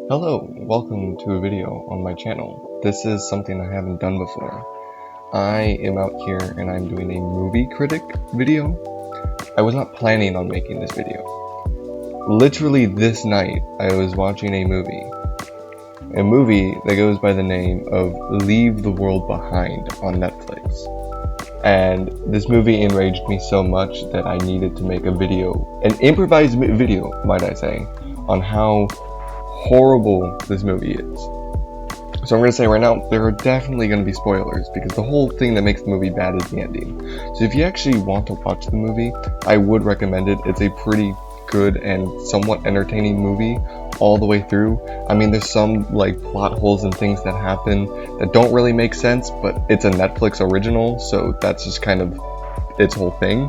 Hello, welcome to a video on my channel. This is something I haven't done before. I am out here and I'm doing a movie critic video. I was not planning on making this video. Literally this night, I was watching a movie that goes by the name of Leave the World Behind on Netflix. And this movie enraged me so much that I needed to make a video, an improvised video, might I say, on how horrible this movie is. So I'm going to say right now, there are definitely going to be spoilers, because the whole thing that makes the movie bad is the ending. So if you actually want to watch the movie, I would recommend it. It's a pretty good and somewhat entertaining movie all the way through. I mean, there's some like plot holes and things that happen that don't really make sense, but it's a Netflix original, so that's just kind of its whole thing.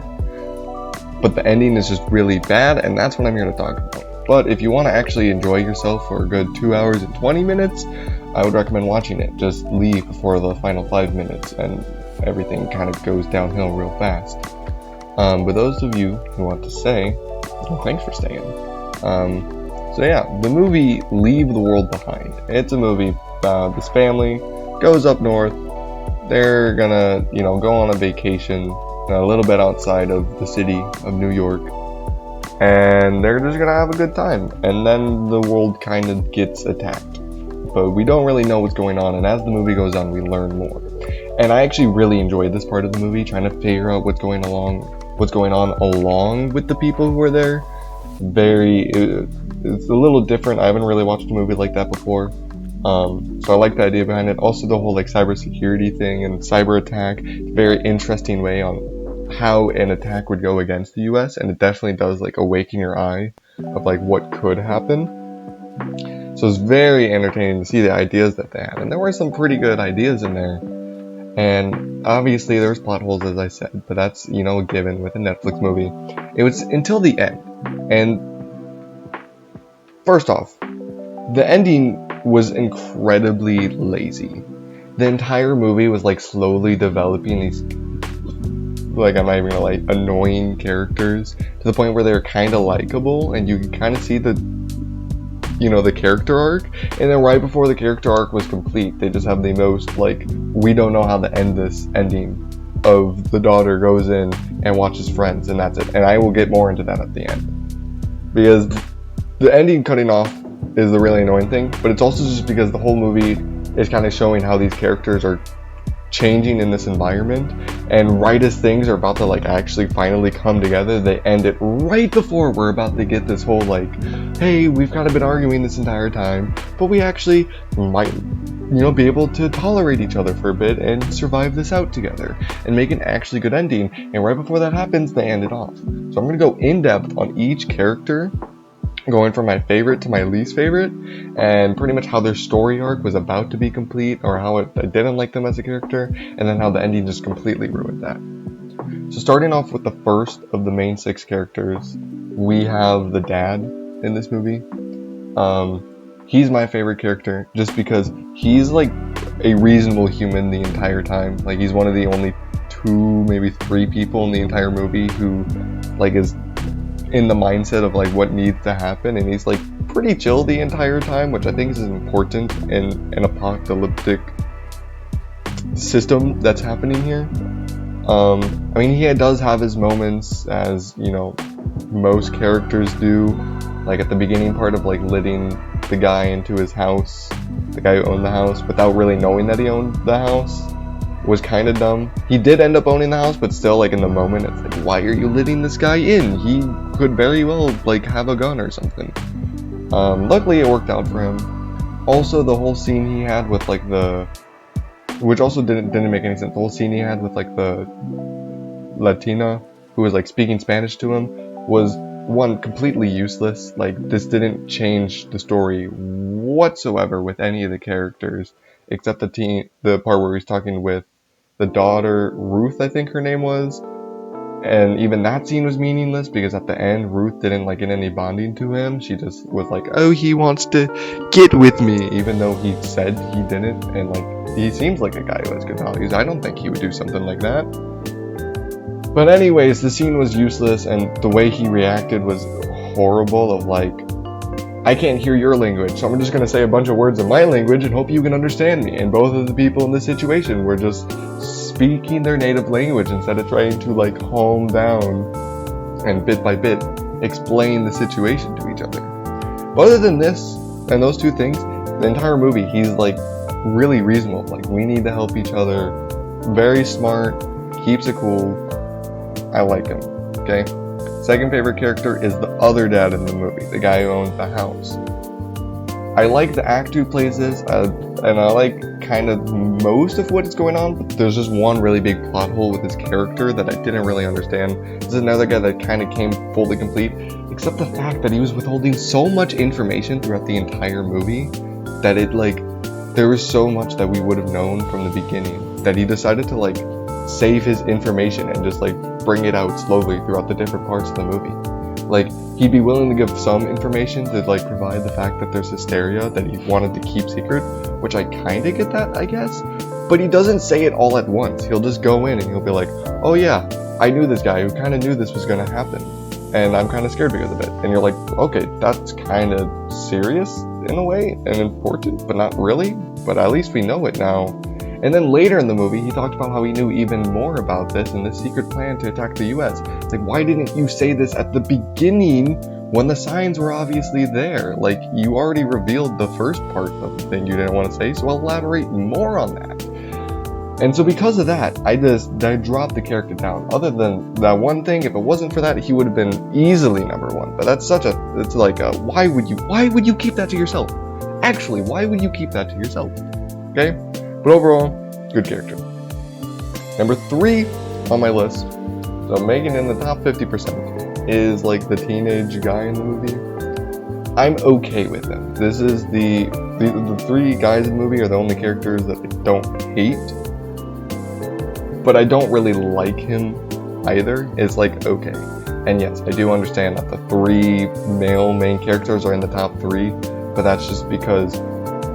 But the ending is just really bad, and that's what I'm here to talk about. But if you want to actually enjoy yourself for a good 2 hours and 20 minutes, I would recommend watching it. Just leave before the final 5 minutes and everything kind of goes downhill real fast. But those of you who want to stay, well, thanks for staying. So yeah, the movie Leave the World Behind. It's a movie about this family goes up north. They're gonna, go on a vacation a little bit outside of the city of New York. And they're just gonna have a good time. And then the world kind of gets attacked. But we don't really know what's going on, and as the movie goes on, we learn more. And I actually really enjoyed this part of the movie, trying to figure out what's going on along with the people who are there. It's a little different. I haven't really watched a movie like that before. So I like the idea behind it. Also the whole cybersecurity thing and cyber attack, very interesting way on how an attack would go against the US, and it definitely does awaken your eye of what could happen. So it's very entertaining to see the ideas that they had, and there were some pretty good ideas in there. And obviously there's plot holes, as I said, but that's a given with a Netflix movie. It was until the end, and first off, the ending was incredibly lazy. The entire movie was slowly developing these I'm not even gonna annoying characters to the point where they're kind of likable, and you can kind of see the character arc. And then right before the character arc was complete, they just have the most we don't know how to end this ending of the daughter goes in and watches Friends, and that's it. And I will get more into that at the end, because the ending cutting off is the really annoying thing, but it's also just because the whole movie is kind of showing how these characters are changing in this environment, and right as things are about to actually finally come together, they end it right before we're about to get this whole hey, we've kind of been arguing this entire time, but we actually might be able to tolerate each other for a bit and survive this out together and make an actually good ending. And right before that happens, they end it off. So I'm going to go in depth on each character, going from my favorite to my least favorite, and pretty much how their story arc was about to be complete, or how I didn't like them as a character, and then how the ending just completely ruined that. So starting off with the first of the main 6 characters, we have the dad in this movie. He's my favorite character just because he's a reasonable human the entire time. He's one of the only 2, maybe 3 people in the entire movie who is in the mindset of what needs to happen, and he's pretty chill the entire time, which I think is important in an apocalyptic system that's happening here. I mean, he does have his moments, as most characters do, at the beginning part of letting the guy into his house, the guy who owned the house, without really knowing that he owned the house, was kind of dumb. He did end up owning the house, but still in the moment it's why are you letting this guy in? He could very well have a gun or something. Luckily it worked out for him. Also the whole scene he had with which also didn't make any sense. The whole scene he had with the Latina who was speaking Spanish to him was, one, completely useless. This didn't change the story whatsoever with any of the characters, except the part where he's talking with the daughter, Ruth, I think her name was. And even that scene was meaningless, because at the end, Ruth didn't get any bonding to him. She just was oh, he wants to get with me, even though he said he didn't. And he seems like a guy who has good values. I don't think he would do something like that. But anyways, the scene was useless, and the way he reacted was horrible, of I can't hear your language, so I'm just gonna say a bunch of words in my language and hope you can understand me. And both of the people in this situation were just speaking their native language instead of trying to like calm down and bit by bit explain the situation to each other. But other than this and those two things, the entire movie, he's like really reasonable. Like, we need to help each other. Very smart, keeps it cool. I like him. Okay. Second favorite character is the other dad in the movie, the guy who owns the house. I like the actor who plays this, and I like kind of most of what is going on, but there's just one really big plot hole with his character that I didn't really understand. This is another guy that kind of came fully complete, except the fact that he was withholding so much information throughout the entire movie that it like, there was so much that we would have known from the beginning that he decided to like save his information and just like bring it out slowly throughout the different parts of the movie. Like, he'd be willing to give some information to like provide the fact that there's hysteria that he wanted to keep secret, which I kind of get that, I guess, but he doesn't say it all at once. He'll just go in and he'll be like, oh yeah, I knew this guy who kind of knew this was going to happen, and I'm kind of scared because of it. And you're like, okay, that's kind of serious in a way and important, but not really, but at least we know it now. And then later in the movie, he talked about how he knew even more about this and this secret plan to attack the US. It's like, why didn't you say this at the beginning when the signs were obviously there? Like, you already revealed the first part of the thing you didn't want to say, so elaborate more on that. And so because of that, I dropped the character down. Other than that one thing, if it wasn't for that, he would have been easily number one. But that's it's like, why would you keep that to yourself? Actually, why would you keep that to yourself? Okay? But overall, good character. Number 3 on my list, so making in the top 50%, is like the teenage guy in the movie. I'm okay with him. This is the 3 guys in the movie are the only characters that I don't hate, but I don't really like him either. It's like, okay. And yes, I do understand that the 3 male main characters are in the top 3, but that's just because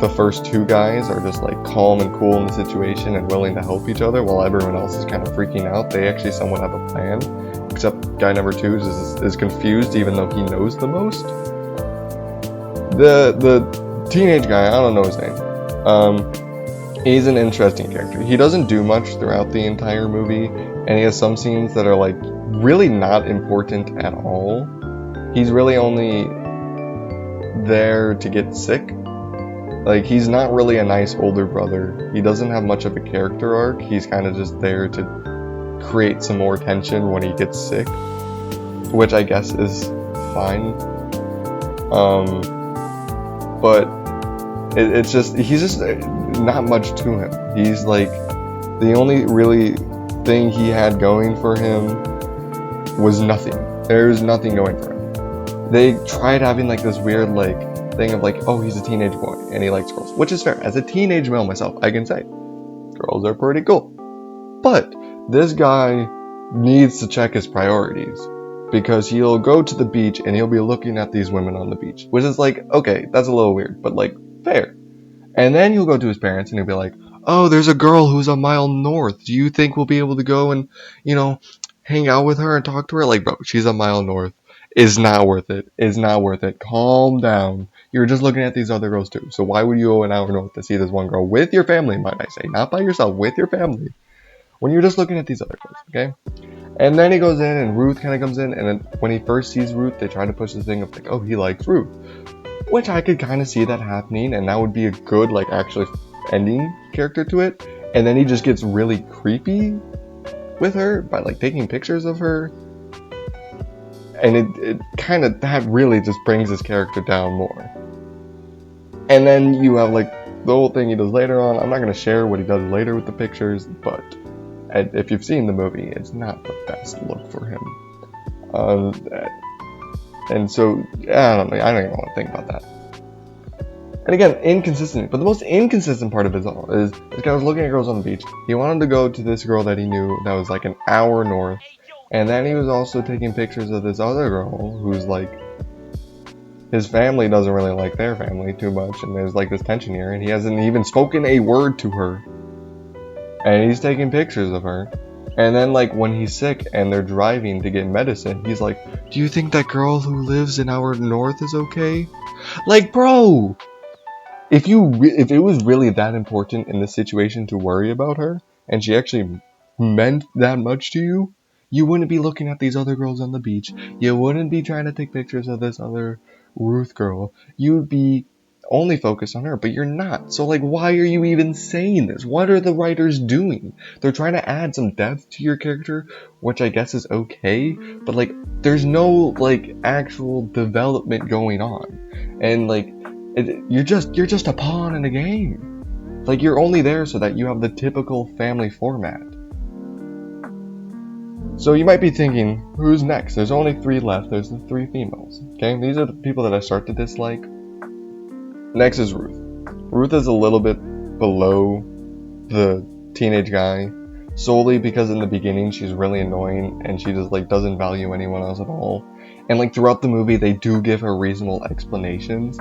the first 2 guys are just like calm and cool in the situation and willing to help each other, while everyone else is kind of freaking out. They actually somewhat have a plan, except guy number 2 is confused even though he knows the most. The teenage guy, I don't know his name. He's an interesting character. He doesn't do much throughout the entire movie, and he has some scenes that are like really not important at all. He's really only there to get sick. Like, he's not really a nice older brother. He doesn't have much of a character arc. He's kind of just there to create some more tension when he gets sick, which I guess is fine. But it's just, he's just not much to him. He's like, the only really thing he had going for him was nothing. There's nothing going for him. They tried having like this weird like thing of like, oh, he's a teenage boy and he likes girls, which is fair. As a teenage male myself, I can say girls are pretty cool. But this guy needs to check his priorities, because he'll go to the beach and he'll be looking at these women on the beach, which is like, okay, that's a little weird, but like fair. And then he'll go to his parents and he'll be like, oh, there's a girl who's a mile north. Do you think we'll be able to go and, you know, hang out with her and talk to her? Like, bro, she's a mile north. Is not worth it. Is not worth it. Calm down. You're just looking at these other girls too. So why would you go an hour north to see this one girl with your family, might I say? Not by yourself, with your family. When you're just looking at these other girls, okay? And then he goes in and Ruth kind of comes in, and then when he first sees Ruth, they try to push this thing of like, oh, he likes Ruth. Which I could kind of see that happening, and that would be a good, like, actually ending character to it. And then he just gets really creepy with her by like taking pictures of her. And it kind of, that really just brings his character down more. And then you have like the whole thing he does later on. I'm not going to share what he does later with the pictures, but if you've seen the movie, it's not the best look for him. And so, I don't know, I don't even want to think about that. And again, inconsistent. But the most inconsistent part of it all is this guy was looking at girls on the beach. He wanted to go to this girl that he knew that was like an hour north. And then he was also taking pictures of this other girl who's like, his family doesn't really like their family too much, and there's like this tension here, and he hasn't even spoken a word to her. And he's taking pictures of her. And then, like, when he's sick and they're driving to get medicine, he's like, do you think that girl who lives in our north is okay? Like, bro! If it was really that important in this situation to worry about her, and she actually meant that much to you, you wouldn't be looking at these other girls on the beach. You wouldn't be trying to take pictures of this other Ruth girl. You'd be only focused on her, but you're not. So, like, why are you even saying this? What are the writers doing? They're trying to add some depth to your character, which I guess is okay, but, like, there's no, like, actual development going on. And, like, you're just a pawn in a game. Like, you're only there so that you have the typical family format. So you might be thinking, who's next? There's only 3 left. There's the 3 females. Okay, these are the people that I start to dislike. Next is Ruth. Ruth is a little bit below the teenage guy, solely because in the beginning she's really annoying and she just, like, doesn't value anyone else at all. And, like, throughout the movie they do give her reasonable explanations.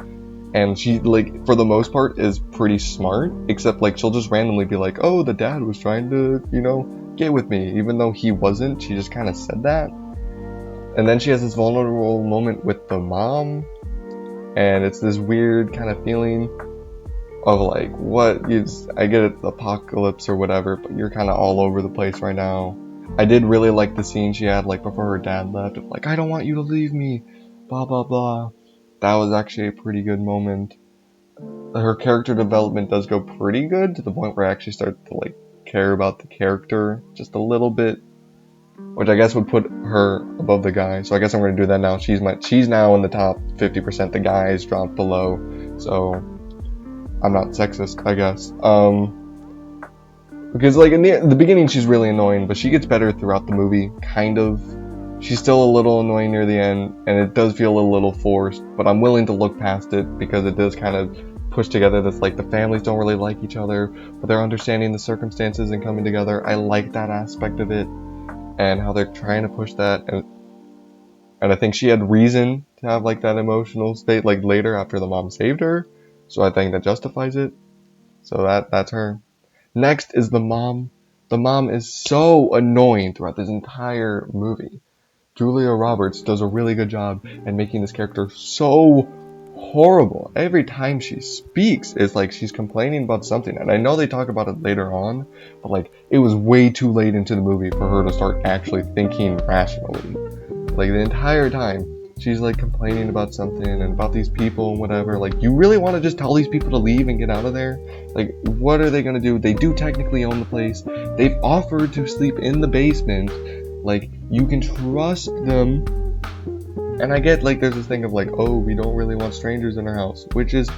And she, like, for the most part, is pretty smart, except, like, she'll just randomly be like, oh, the dad was trying to, you know, get with me, even though he wasn't. She just kind of said that. And then she has this vulnerable moment with the mom, and it's this weird kind of feeling of, like, I get it, the apocalypse or whatever, but you're kind of all over the place right now. I did really like the scene she had, like, before her dad left, of, like, I don't want you to leave me, blah, blah, blah. That was actually a pretty good moment. Her character development does go pretty good, to the point where I actually start to, like, care about the character just a little bit, which I guess would put her above the guy. So I guess I'm going to do that now. She's now in the top 50%. The guys dropped below, so I'm not sexist, I guess. Because, like, in the beginning she's really annoying, but she gets better throughout the movie, kind of. She's still a little annoying near the end, and it does feel a little forced, but I'm willing to look past it because it does kind of push together this, like, the families don't really like each other, but they're understanding the circumstances and coming together. I like that aspect of it, and how they're trying to push that, and I think she had reason to have, like, that emotional state, like, later after the mom saved her, so I think that justifies it. So that's her. Next is the mom. The mom is so annoying throughout this entire movie. Julia Roberts does a really good job at making this character so horrible. Every time she speaks, it's like she's complaining about something. And I know they talk about it later on, but, like, it was way too late into the movie for her to start actually thinking rationally. Like, the entire time, she's, like, complaining about something and about these people and whatever. Like, you really want to just tell these people to leave and get out of there? Like, what are they going to do? They do technically own the place. They've offered to sleep in the basement. Like, you can trust them. And I get, like, there's this thing of, like, oh, we don't really want strangers in our house, which is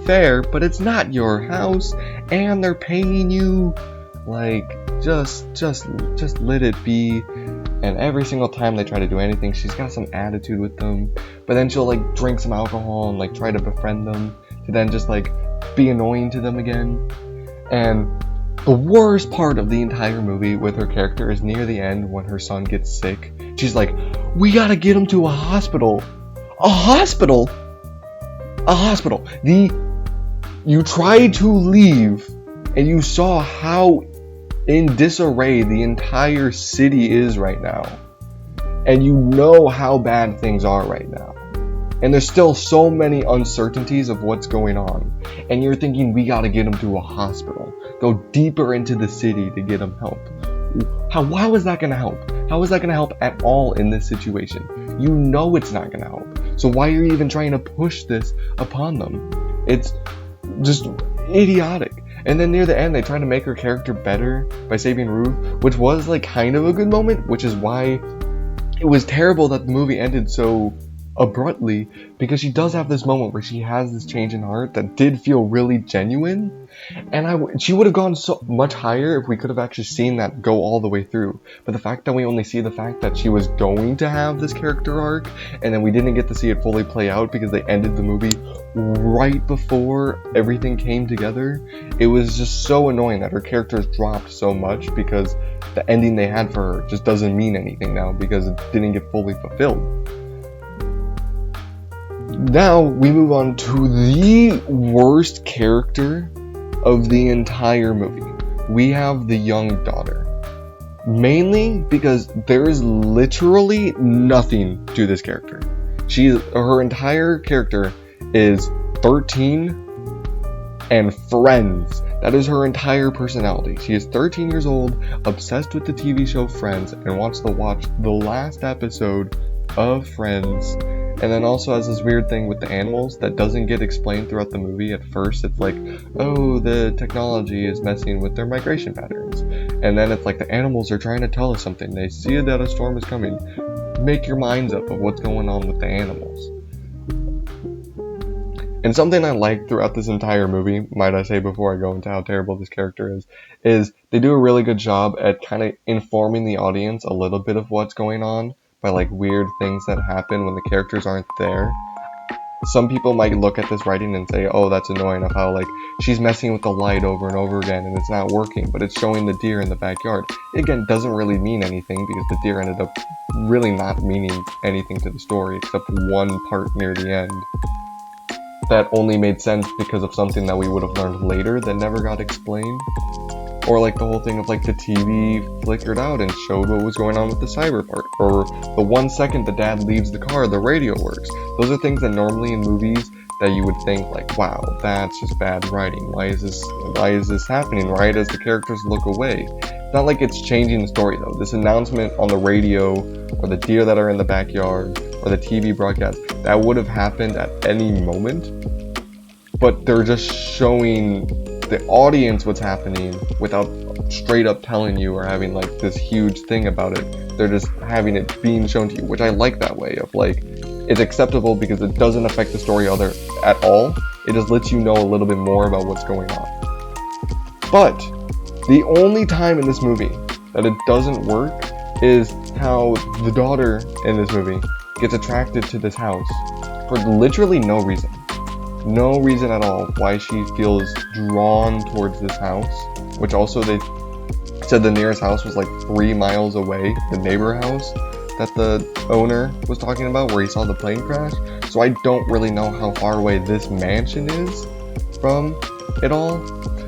fair, but it's not your house, and they're paying you. Like, just let it be. And every single time they try to do anything, she's got some attitude with them, but then she'll, like, drink some alcohol and, like, try to befriend them, to then just, like, be annoying to them again. And the worst part of the entire movie with her character is near the end when her son gets sick. She's like, we gotta get him to a hospital. A hospital? A hospital. You tried to leave, and you saw how in disarray the entire city is right now. And you know how bad things are right now. And there's still so many uncertainties of what's going on. And you're thinking, we gotta get him to a hospital. Go deeper into the city to get him help. How is that gonna help? How is that gonna help at all in this situation? You know it's not gonna help. So why are you even trying to push this upon them? It's just idiotic. And then near the end, they try to make her character better by saving Ruth, which was, like, kind of a good moment, which is why it was terrible that the movie ended so abruptly, because she does have this moment where she has this change in heart that did feel really genuine, and she would have gone so much higher if we could have actually seen that go all the way through. But the fact that we only see the fact that she was going to have this character arc, and then we didn't get to see it fully play out because they ended the movie right before everything came together, it was just so annoying that her character's dropped so much, because the ending they had for her just doesn't mean anything now because it didn't get fully fulfilled. Now we move on to the worst character of the entire movie. We have the young daughter. Mainly because there is literally nothing to this character. Her entire character is 13 and friends. That is her entire personality. She is 13 years old, obsessed with the TV show Friends, and wants to watch the last episode of Friends. And then also has this weird thing with the animals that doesn't get explained throughout the movie. At first it's like, oh, the technology is messing with their migration patterns. And then it's like the animals are trying to tell us something. They see that a storm is coming. Make your minds up of what's going on with the animals. And something I like throughout this entire movie, might I say before I go into how terrible this character is they do a really good job at kind of informing the audience a little bit of what's going on by like weird things that happen when the characters aren't there. Some people might look at this writing and say, oh, that's annoying, of how like she's messing with the light over and over again and it's not working, but it's showing the deer in the backyard. It, again, doesn't really mean anything because the deer ended up really not meaning anything to the story except one part near the end that only made sense because of something that we would have learned later that never got explained. Or like the whole thing of like the TV flickered out and showed what was going on with the cyber part. Or the 1 second the dad leaves the car, the radio works. Those are things that normally in movies that you would think like, wow, that's just bad writing. Why is this happening right as the characters look away? It's not like it's changing the story though. This announcement on the radio, or the deer that are in the backyard, or the TV broadcast, that would have happened at any moment. But they're just showing the audience what's happening without straight up telling you or having like this huge thing about it. They're just having it being shown to you, which I like that way of like, it's acceptable because it doesn't affect the story at all. It just lets you know a little bit more about what's going on. But the only time in this movie that it doesn't work is how the daughter in this movie gets attracted to this house for literally no reason. No reason at all why she feels drawn towards this house, which also they said the nearest house was like 3 miles away, the neighbor house that the owner was talking about where he saw the plane crash. So I don't really know how far away this mansion is from it all,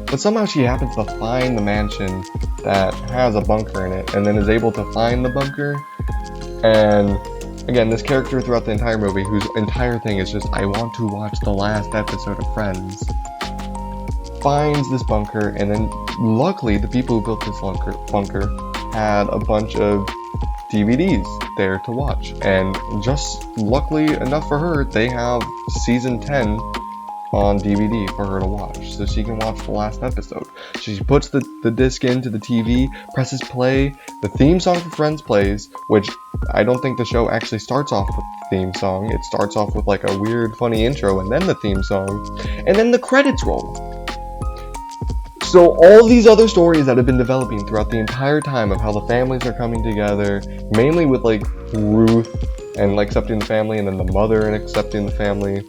but somehow she happens to find the mansion that has a bunker in it and then is able to find the bunker. And again, this character throughout the entire movie, whose entire thing is just, I want to watch the last episode of Friends, finds this bunker, and then luckily the people who built this bunker had a bunch of DVDs there to watch. And just luckily enough for her, they have season 10 on DVD for her to watch, so she can watch the last episode. She puts the disc into the TV, presses play, the theme song for Friends plays, which I don't think the show actually starts off with the theme song. It starts off with like a weird funny intro and then the theme song, and then the credits roll. So all these other stories that have been developing throughout the entire time of how the families are coming together, mainly with like Ruth and like accepting the family, and then the mother and accepting the family,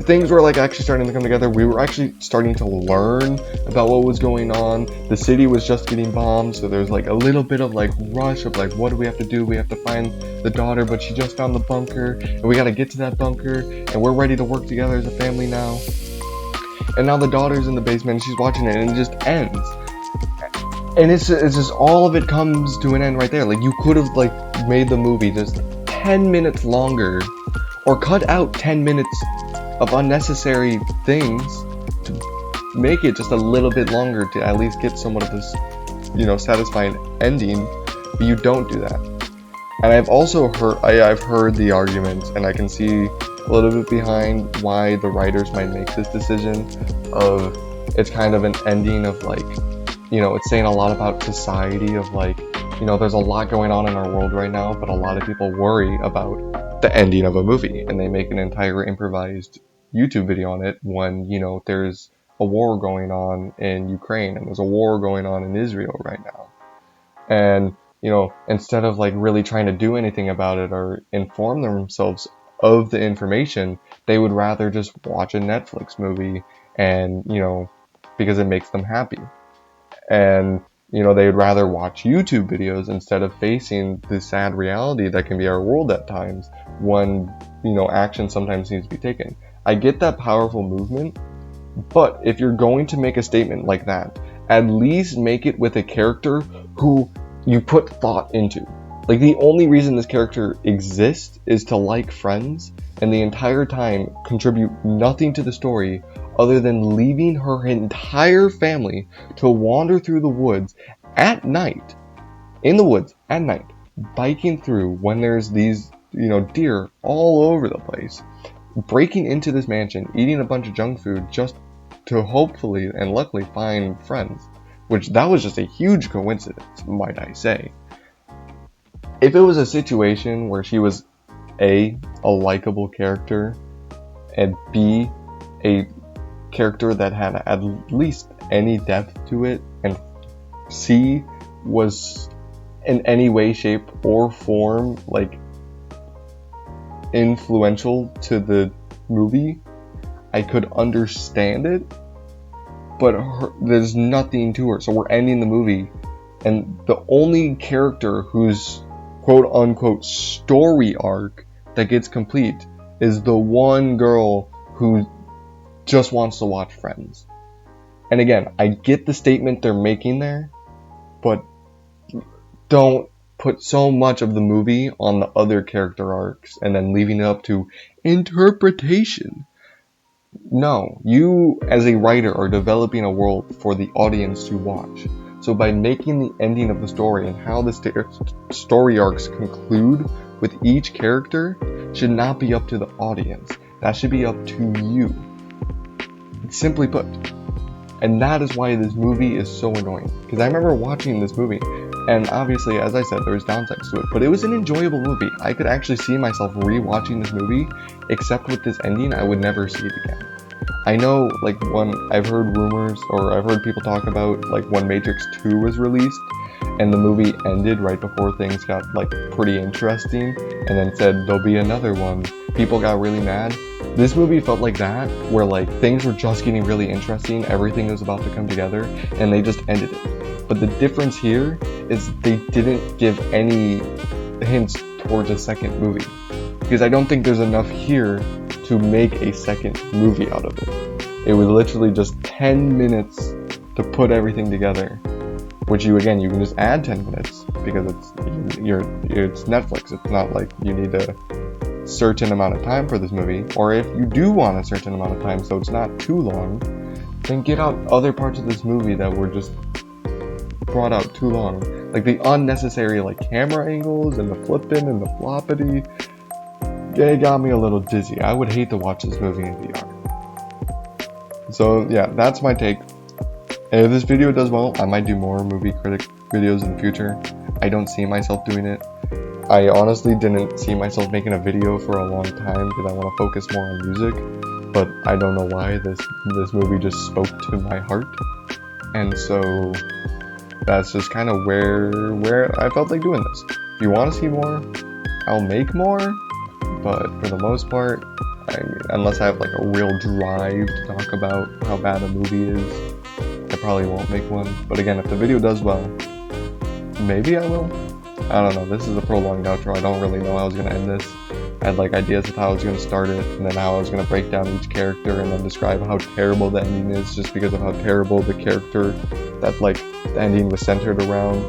things were like actually starting to come together. We were actually starting to learn about what was going on. The city was just getting bombed, so there's like a little bit of like rush of like, what do we have to do? We have to find the daughter, but she just found the bunker, and we got to get to that bunker, and we're ready to work together as a family now. And now the daughter's in the basement and she's watching it, and it just ends. And it's just all of it comes to an end right there. Like, you could have like made the movie just 10 minutes longer, or cut out 10 minutes of unnecessary things to make it just a little bit longer to at least get somewhat of this, satisfying ending, but you don't do that. And I've also heard the argument, and I can see a little bit behind why the writers might make this decision of, it's kind of an ending of like, it's saying a lot about society of like, there's a lot going on in our world right now, but a lot of people worry about the ending of a movie, and they make an entire improvised YouTube video on it when, there's a war going on in Ukraine and there's a war going on in Israel right now. And, instead of like really trying to do anything about it or inform themselves of the information, they would rather just watch a Netflix movie and, because it makes them happy. And, they would rather watch YouTube videos instead of facing the sad reality that can be our world at times when, action sometimes needs to be taken. I get that powerful movement, but if you're going to make a statement like that, at least make it with a character who you put thought into. Like, the only reason this character exists is to like friends, and the entire time contribute nothing to the story other than leaving her entire family to wander through the woods at night, in the woods at night, biking through when there's these, deer all over the place, breaking into this mansion, eating a bunch of junk food just to hopefully and luckily find friends, which that was just a huge coincidence, might I say. If it was a situation where she was A, a likable character, and B, a character that had at least any depth to it, and C, was in any way, shape, or form, like, influential to the movie, I could understand it, but there's nothing to her. So we're ending the movie, and the only character who's quote-unquote story arc that gets complete is the one girl who just wants to watch Friends. And again, I get the statement they're making there, but don't put so much of the movie on the other character arcs and then leaving it up to interpretation. No, you as a writer are developing a world for the audience to watch. So by making the ending of the story and how the story arcs conclude with each character should not be up to the audience. That should be up to you. Simply put. And that is why this movie is so annoying. Because I remember watching this movie, and obviously, as I said, there was downsides to it, but it was an enjoyable movie. I could actually see myself re-watching this movie, except with this ending, I would never see it again. I know, like, when I've heard rumors, or I've heard people talk about, like, when Matrix 2 was released, and the movie ended right before things got, like, pretty interesting, and then said, there'll be another one. People got really mad. This movie felt like that, where, like, things were just getting really interesting, everything was about to come together, and they just ended it. But the difference here is they didn't give any hints towards a second movie. Because I don't think there's enough here to make a second movie out of it. It was literally just 10 minutes to put everything together, which you can just add 10 minutes because it's Netflix. It's not like you need a certain amount of time for this movie, or if you do want a certain amount of time so it's not too long, then get out other parts of this movie that were just brought out too long. Like the unnecessary camera angles and the flipping and the floppity. It got me a little dizzy. I would hate to watch this movie in VR. So yeah, that's my take. And if this video does well, I might do more movie critic videos in the future. I don't see myself doing it. I honestly didn't see myself making a video for a long time because I want to focus more on music. But I don't know why this movie just spoke to my heart. And so that's just kind of where I felt like doing this. If you want to see more, I'll make more. But for the most part, unless I have like a real drive to talk about how bad a movie is, I probably won't make one. But again, if the video does well, maybe I will. I don't know, this is a prolonged outro. I don't really know how I was going to end this. I had like ideas of how I was going to start it, and then how I was going to break down each character, and then describe how terrible the ending is, just because of how terrible the character that like the ending was centered around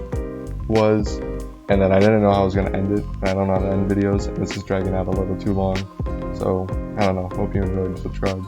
was. And then I didn't know how I was going to end it. I don't know how to end videos, and this is dragging out a little too long. So, I don't know. Hope you enjoyed. Subscribe.